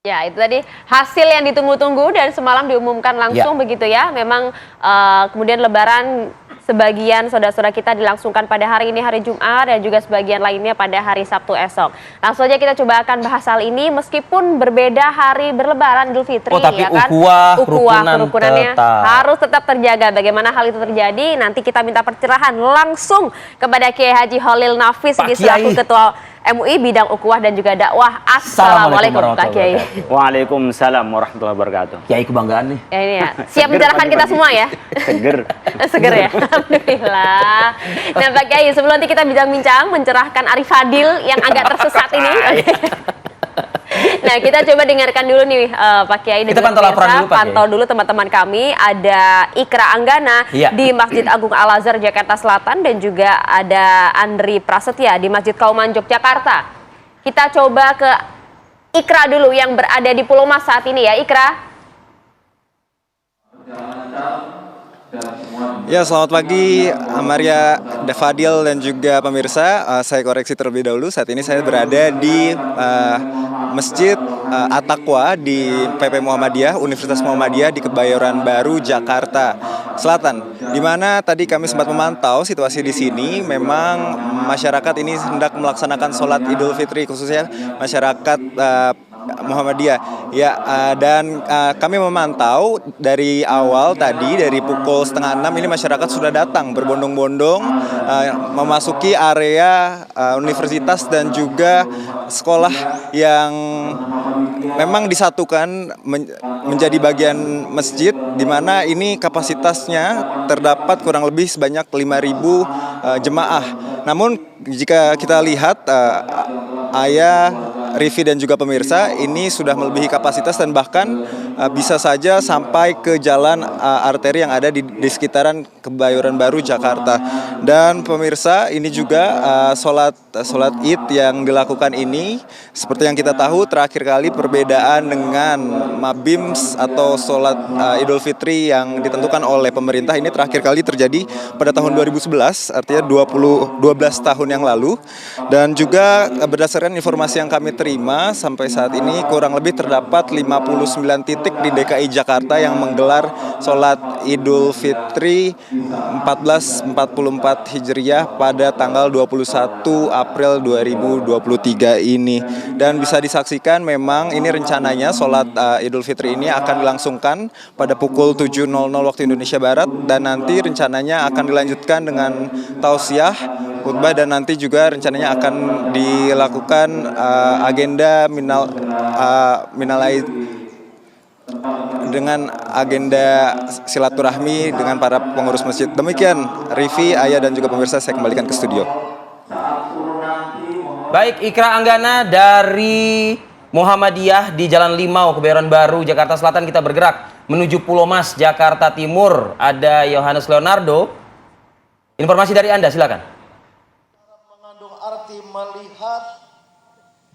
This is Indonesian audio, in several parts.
Ya, itu tadi hasil yang ditunggu-tunggu dan semalam diumumkan langsung begitu ya. Memang kemudian Lebaran sebagian saudara-saudara kita dilangsungkan pada hari ini hari Jumat dan juga sebagian lainnya pada hari Sabtu esok. Langsung aja kita coba akan bahas hal ini meskipun berbeda hari berlebaran Idul Fitri tapi ya kan. Kerukunannya harus tetap terjaga. Bagaimana hal itu terjadi? Nanti kita minta pencerahan langsung kepada Kiai Haji Holil Nafis selaku Ketua MUI bidang ukhuwah dan juga dakwah. Assalamualaikum Pak Kiai. Waalaikumsalam warahmatullahi wabarakatuh. Kiai kebanggaan nih. Ya, ini ya. Siap mencerahkan kita semua ya. Seger. Seger ya. Alhamdulillah. Nah Pak Kiai, sebelum nanti kita bincang-bincang mencerahkan Arif Fadil yang agak tersesat ini. Nah kita coba dengarkan dulu nih Pak Kiai. Kita pantau laporan dulu Pak Kiai. Pantau dulu teman-teman kami. Ada Ikra Anggana di Masjid Agung Al-Azhar Jakarta Selatan dan juga ada Andri Prasetya di Masjid Kauman Yogyakarta. Kita coba ke Ikra dulu yang berada di Pulau Mas saat ini ya Ikra. Ya, selamat pagi Amaria, Fadil dan juga pemirsa. Saya koreksi terlebih dahulu. Saat ini saya berada di Masjid At-Taqwa di PP Muhammadiyah, Universitas Muhammadiyah di Kebayoran Baru, Jakarta Selatan. Di mana tadi kami sempat memantau situasi di sini. Memang masyarakat ini hendak melaksanakan sholat Idul Fitri, khususnya masyarakat Muhammadiyah ya, dan kami memantau dari awal tadi dari pukul 5:30 ini masyarakat sudah datang berbondong-bondong memasuki area universitas dan juga sekolah yang memang disatukan menjadi bagian masjid, di mana ini kapasitasnya terdapat kurang lebih sebanyak 5.000 jemaah. Namun jika kita lihat Ayah, Rivi dan juga pemirsa, ini sudah melebihi kapasitas dan bahkan bisa saja sampai ke jalan arteri yang ada di sekitaran Kebayoran Baru, Jakarta. Dan pemirsa, ini juga sholat Id yang dilakukan ini, seperti yang kita tahu terakhir kali perbedaan dengan Mabims atau sholat Idul Fitri yang ditentukan oleh pemerintah ini terakhir kali terjadi pada tahun 2011, artinya 12 tahun yang lalu. Dan juga berdasarkan informasi yang kami terima sampai saat ini kurang lebih terdapat 59 titik di DKI Jakarta yang menggelar sholat Idul Fitri 1444 Hijriah pada tanggal 21 April 2023 ini. Dan bisa disaksikan memang ini rencananya sholat Idul Fitri ini akan dilangsungkan pada pukul 7.00 waktu Indonesia Barat, dan nanti rencananya akan dilanjutkan dengan tausiah, khutbah, dan nanti juga rencananya akan dilakukan agenda minalai dengan agenda silaturahmi dengan para pengurus masjid. Demikian Rivi, Ayah dan juga pemirsa, saya kembalikan ke studio. Baik, Ikra Anggana dari Muhammadiyah di Jalan Limau, Kebayoran Baru, Jakarta Selatan. Kita bergerak menuju Pulau Mas, Jakarta Timur. Ada Yohanes Leonardo. Informasi dari Anda, silakan. Mengandung arti melihat,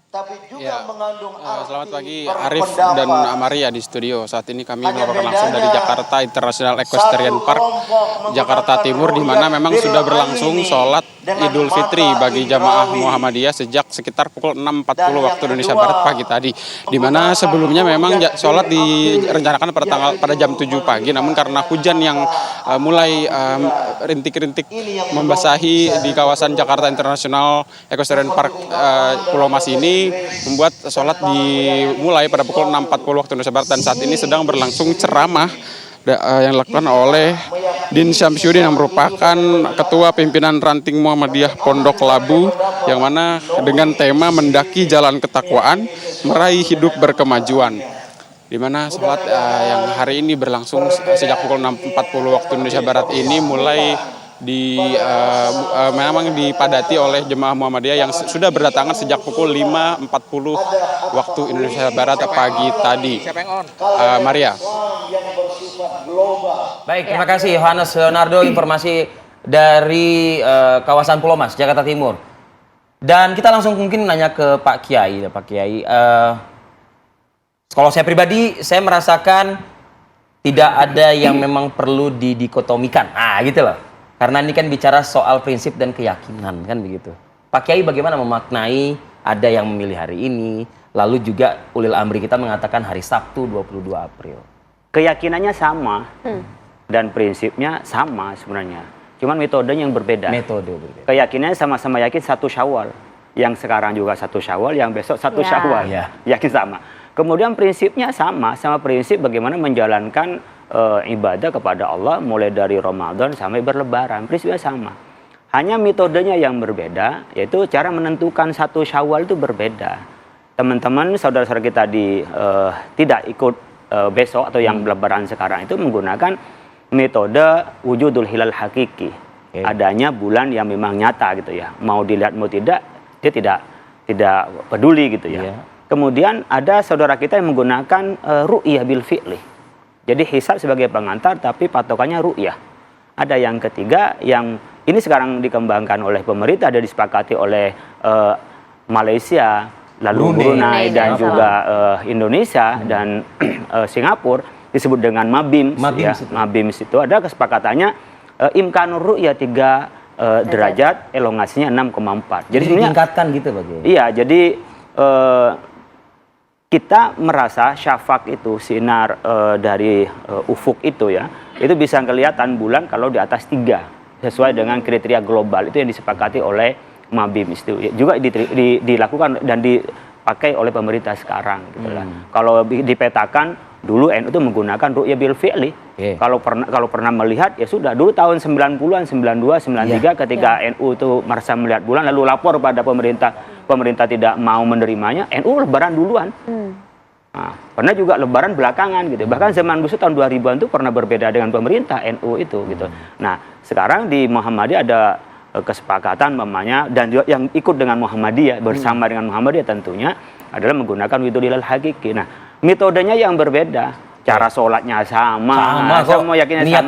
tapi juga mengandung arti. Selamat pagi Arif dan Amaria di studio. Saat ini kami melaporkan langsung dari Jakarta International Equestrian Park, Jakarta Timur, di mana memang sudah berlangsung sholat Idul Fitri bagi jamaah Muhammadiyah sejak sekitar pukul 6.40 waktu Indonesia Barat pagi tadi. Di mana sebelumnya memang sholat direncanakan pada jam 7 pagi, namun karena hujan yang mulai rintik-rintik membasahi di kawasan Jakarta International Equestrian Park Pulau Mas ini, membuat sholat dimulai pada pukul 6.40 waktu Indonesia Barat, dan saat ini sedang berlangsung ceramah yang dilakukan oleh Din Syamsuddin yang merupakan Ketua Pimpinan Ranting Muhammadiyah Pondok Labu, yang mana dengan tema mendaki jalan ketakwaan, meraih hidup berkemajuan. Di mana sholat yang hari ini berlangsung sejak pukul 6.40 waktu Indonesia Barat ini mulai memang dipadati oleh jemaah Muhammadiyah yang sudah berdatangan sejak pukul 5.40 waktu Indonesia Barat pagi tadi. Maria. Baik, terima kasih Yohanes Leonardo, informasi dari kawasan Pulau Mas, Jakarta Timur. Dan kita langsung mungkin nanya ke Pak Kiai. Pak Kiai, kalau saya pribadi, saya merasakan tidak ada yang memang perlu didikotomikan. Gitu loh. Karena ini kan bicara soal prinsip dan keyakinan, kan begitu. Pak Kiai bagaimana memaknai ada yang memilih hari ini, lalu juga ulil amri kita mengatakan hari Sabtu 22 April. Keyakinannya sama dan prinsipnya sama sebenarnya. Cuman metodenya yang berbeda. Metode berbeda. Keyakinannya sama-sama yakin 1 Syawal. Yang sekarang juga 1 Syawal, yang besok 1 Syawal. Ya. Yakin sama. Kemudian prinsipnya sama prinsip bagaimana menjalankan ibadah kepada Allah mulai dari Ramadan sampai berlebaran. Prinsipnya sama. Hanya metodenya yang berbeda, yaitu cara menentukan 1 Syawal itu berbeda. Teman-teman, saudara-saudara kita tidak ikut besok atau yang lebaran sekarang itu menggunakan metode wujudul hilal hakiki. Adanya bulan yang memang nyata gitu ya. Mau dilihat mau tidak, dia tidak peduli gitu ya. Kemudian ada saudara kita yang menggunakan ru'yah bil fi'li. Jadi hisab sebagai pengantar tapi patokannya ru'yah. Ada yang ketiga yang ini sekarang dikembangkan oleh pemerintah dan disepakati oleh Malaysia, lalu Brunei dan juga Indonesia dan Singapura disebut dengan Mabims itu ada kesepakatannya imkanur ru'yah 3 derajat, elongasinya 6,4. Jadi ditingkatkan gitu bagaimana? Iya, jadi kita merasa syafaq itu sinar dari ufuk itu ya, itu bisa kelihatan bulan kalau di atas 3 sesuai dengan kriteria global itu yang disepakati oleh Mabims itu juga dilakukan dan dipakai oleh pemerintah sekarang gitu lah. Kalau dipetakan dulu NU itu menggunakan ru'yah bil fi'li. Kalau pernah melihat ya sudah dulu tahun 90-an 92 93 ketika NU itu merasa melihat bulan lalu lapor pada pemerintah tidak mau menerimanya, NU lebaran duluan. Nah, pernah juga lebaran belakangan gitu. Bahkan zaman Gus tahun 2000-an itu pernah berbeda dengan pemerintah NU itu gitu. Nah, sekarang di Muhammadiyah ada kesepakatan mamanya dan juga yang ikut dengan Muhammadiyah bersama dengan Muhammadiyah tentunya adalah menggunakan wujudul hilal hakiki. Nah, metodenya yang berbeda, cara sholatnya sama semua yakinnya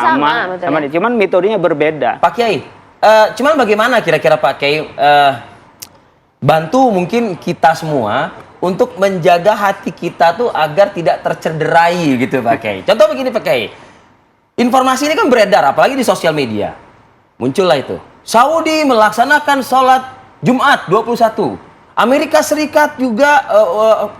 sama, cuman metodenya berbeda. Pak Kiai, cuman bagaimana kira-kira Pak Kiai bantu mungkin kita semua untuk menjaga hati kita tuh agar tidak tercederai gitu Pak Kiai. Contoh begini Pak Kiai, informasi ini kan beredar apalagi di sosial media. Muncullah itu, Saudi melaksanakan sholat Jumat 21. Amerika Serikat juga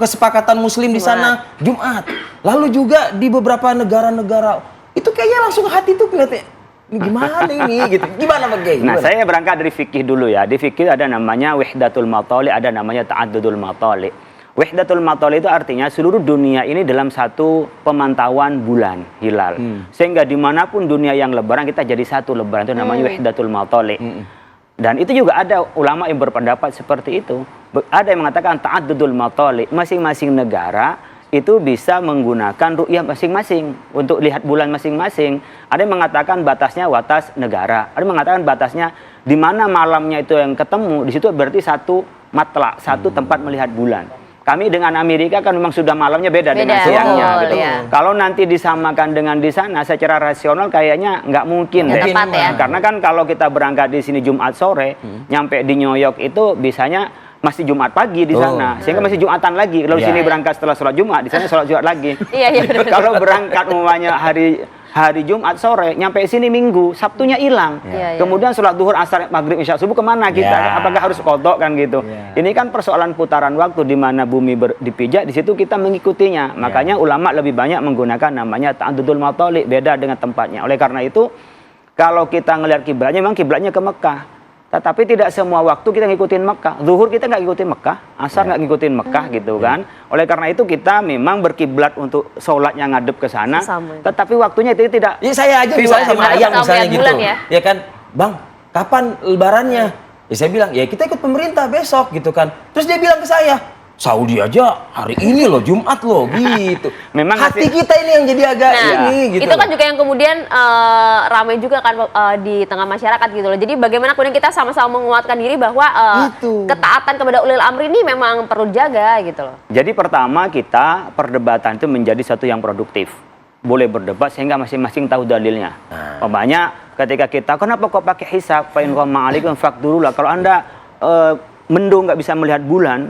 kesepakatan Muslim di sana Jumat. Lalu juga di beberapa negara-negara itu kayaknya langsung hati tuh kelihatan gimana ini gitu. Gimana Pak Kiai? Nah, saya berangkat dari fikih dulu ya. Di fikih ada namanya wahdatul matali, ada namanya ta'addudul matali. Wahdatul matali itu artinya seluruh dunia ini dalam satu pemantauan bulan hilal. Sehingga dimanapun dunia yang lebaran kita jadi satu lebaran, itu namanya wahdatul matali. Dan itu juga ada ulama yang berpendapat seperti itu. Ada yang mengatakan ta'addudul matali, masing-masing negara itu bisa menggunakan ru'yah masing-masing untuk lihat bulan masing-masing. Ada yang mengatakan batasnya watas negara, ada yang mengatakan batasnya di mana malamnya itu yang ketemu, di situ berarti satu matla, satu tempat melihat bulan. Kami dengan Amerika kan memang sudah malamnya beda dengan siangnya gitu. Kalau nanti disamakan dengan di sana secara rasional kayaknya nggak mungkin deh. Karena kan kalau kita berangkat di sini Jumat sore, nyampe di New York itu bisanya masih Jumat pagi di sana, sehingga masih Jumatan lagi. Lalu sini berangkat setelah sholat Jumat, di sana sholat Jumat lagi. Kalau berangkat umumnya hari Jumat sore, nyampe sini Minggu, Sabtunya hilang. Kemudian sholat duhur, asar, maghrib, isya, subuh kemana kita? Apakah harus qadha kan gitu? Ini kan persoalan putaran waktu di mana bumi dipijak, di situ kita mengikutinya. Makanya ulama lebih banyak menggunakan namanya ta'addudul matali, beda dengan tempatnya. Oleh karena itu, kalau kita ngelihat kiblatnya, memang kiblatnya ke Mekah. Tetapi tidak semua waktu kita ngikutin Mekah. Zuhur kita nggak ngikutin Mekah, asar nggak ngikutin Mekah gitu kan. Oleh karena itu kita memang berkiblat untuk sholat yang ngadep ke sana. Tetapi waktunya itu tidak. Ya saya aja misalnya sama ayah misalnya gitu. Ya kan, Bang, kapan lebarannya? Ya saya bilang, ya kita ikut pemerintah besok gitu kan. Terus dia bilang ke saya, Saudi aja hari ini loh, Jumat loh gitu. Memang hati kita ini yang jadi agak ini gitu. Itu kan juga yang kemudian ramai juga kan di tengah masyarakat gitu loh. Jadi bagaimana kemudian kita sama-sama menguatkan diri bahwa ketaatan kepada ulil amri ini memang perlu dijaga gitu loh. Jadi pertama kita perdebatan itu menjadi satu yang produktif. Boleh berdebat sehingga masing-masing tahu dalilnya. Umpamanya ketika kita kenapa kok pakai hisab? Fa in qama alaikum faqdurulah. Kalau Anda mendung nggak bisa melihat bulan,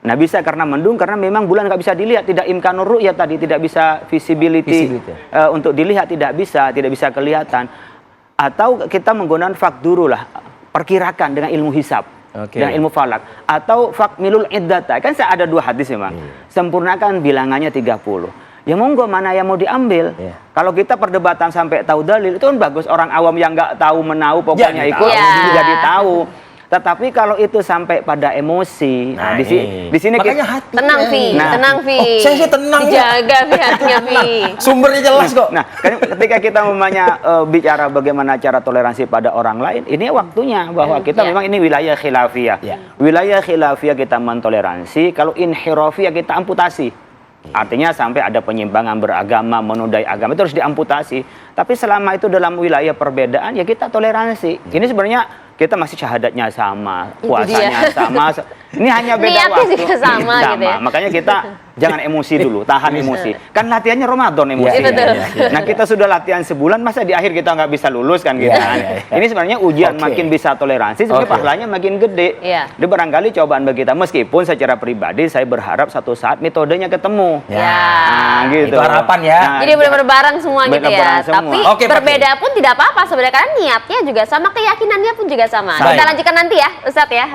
nah bisa karena mendung, karena memang bulan nggak bisa dilihat, tidak imkanur ru'yah tadi, tidak bisa visibility. Untuk dilihat tidak bisa kelihatan. Atau kita menggunakan fakduru lah, perkirakan dengan ilmu hisab. Oke. dan ilmu falak. Atau fakmilul iddata. Kan ada 2 hadis memang. Sempurnakan bilangannya 30. Ya monggo, mana yang mau diambil. Kalau kita perdebatan sampai tahu dalil, itu kan bagus. Orang awam yang nggak tahu menau pokoknya Jadi ikut tahu. jadi tahu. Tetapi kalau itu sampai pada emosi, Nah, di sini makanya kita, hati. Tenang, Vi. Nah. Tenang, Vi. Oh, saya sih tenang ya. Dijaga, Vi, hatinya, Vi. Sumbernya jelas kok. nah ketika kita bicara bagaimana cara toleransi pada orang lain, ini waktunya bahwa kita Iya. memang ini wilayah khilafiyah. Iya. Wilayah khilafiyah kita mentoleransi, kalau inhirafiyah kita amputasi. Artinya sampai ada penyimpangan beragama, menodai agama, itu harus diamputasi. Tapi selama itu dalam wilayah perbedaan, ya kita toleransi. Ini sebenarnya kita masih syahadatnya sama, Itu puasanya dia. sama. Ini hanya beda Niatnya waktu. juga sama gitu ya. Makanya kita jangan emosi dulu, tahan emosi. Kan latihannya Ramadan emosi. Iya, betul. Nah kita sudah latihan sebulan, masa di akhir kita nggak bisa lulus kan gitu kan. Ini sebenarnya ujian, Oke. makin bisa toleransi, sebenarnya Oke. pahalanya makin gede. Iya. Ini barangkali cobaan bagi kita, meskipun secara pribadi saya berharap satu saat metodenya ketemu. Ya. Nah, gitu. Itu harapan ya. Nah, Jadi benar-benar bareng semua gitu ya. Benar-benar semua. Tapi Oke, Pak berbeda pun tidak apa-apa sebenarnya, karena niatnya juga sama, keyakinannya pun juga sama. Baik. Kita lanjutkan nanti ya, Ustadz ya.